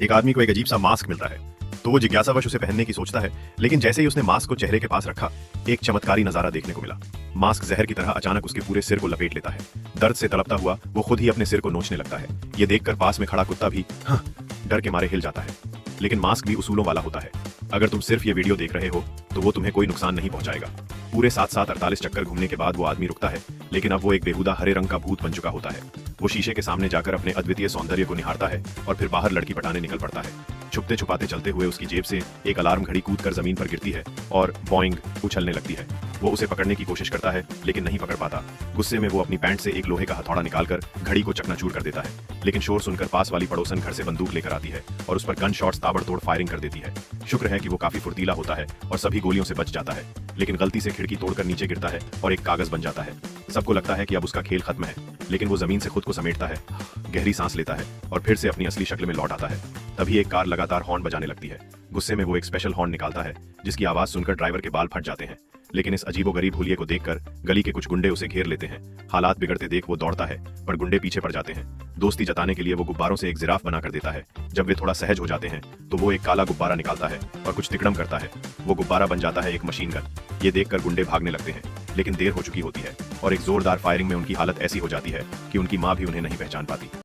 एक आदमी को एक अजीब सा मास्क मिलता है तो वो जिज्ञासावश उसे पहनने की सोचता है, लेकिन जैसे ही उसने मास्क को चेहरे के पास रखा, एक चमत्कारी नजारा देखने को मिला। मास्क जहर की तरह अचानक उसके पूरे सिर को लपेट लेता है। दर्द से तड़पता हुआ वो खुद ही अपने सिर को नोचने लगता है। ये देखकर पास में खड़ा कुत्ता भी डर के मारे हिल जाता है। लेकिन मास्क भी उसूलों वाला होता है। अगर तुम सिर्फ ये वीडियो देख रहे हो तो वो तुम्हें कोई नुकसान नहीं पहुंचाएगा। पूरे 7-7 48 चक्कर घूमने के बाद वो आदमी रुकता है, लेकिन अब वो एक बेहुदा हरे रंग का भूत बन चुका होता है। वो शीशे के सामने जाकर अपने अद्वितीय सौंदर्य को निहारता है और फिर बाहर लड़की पटाने निकल पड़ता है। छुपते छुपाते चलते हुए उसकी जेब से एक अलार्म घड़ी कूद कर जमीन पर गिरती है और बॉइंग उछलने लगती है। वो उसे पकड़ने की कोशिश करता है, लेकिन नहीं पकड़ पाता। गुस्से में वो अपनी पैंट से एक लोहे का हथौड़ा निकालकर घड़ी को चकनाचूर कर देता है, लेकिन शोर सुनकर पास वाली पड़ोसन घर से बंदूक लेकर आती है और उस पर गन शॉट्स ताबड़तोड़ फायरिंग कर देती है। शुक्र है कि वो काफी फुर्तीला होता है और सभी गोलियों से बच जाता है, लेकिन गलती से खिड़की तोड़कर नीचे गिरता है और एक कागज बन जाता है। सबको लगता है कि अब उसका खेल खत्म है, लेकिन वो जमीन से खुद को समेटता है, गहरी सांस लेता है और फिर से अपनी असली शक्ल में लौट आता है। तभी एक कार लगातार हॉर्न बजाने लगती है। गुस्से में वो एक स्पेशल हॉर्न निकालता है, जिसकी आवाज सुनकर ड्राइवर के बाल फट जाते हैं। लेकिन इस अजीबोगरीब हुलिये को देखकर गली के कुछ गुंडे उसे घेर लेते हैं। हालात बिगड़ते देख वो दौड़ता है, पर गुंडे पीछे पड़ जाते हैं। दोस्ती जताने के लिए वो गुब्बारों से एक जिराफ बना कर देता है। जब वे थोड़ा सहज हो जाते हैं तो वो एक काला गुब्बारा निकालता है और कुछ तिकड़म करता है। वो गुब्बारा बन जाता है एक मशीन गन। ये देखकर गुंडे भागने लगते हैं, लेकिन देर हो चुकी होती है और एक जोरदार फायरिंग में उनकी हालत ऐसी हो जाती है कि उनकी माँ भी उन्हें नहीं पहचान पाती।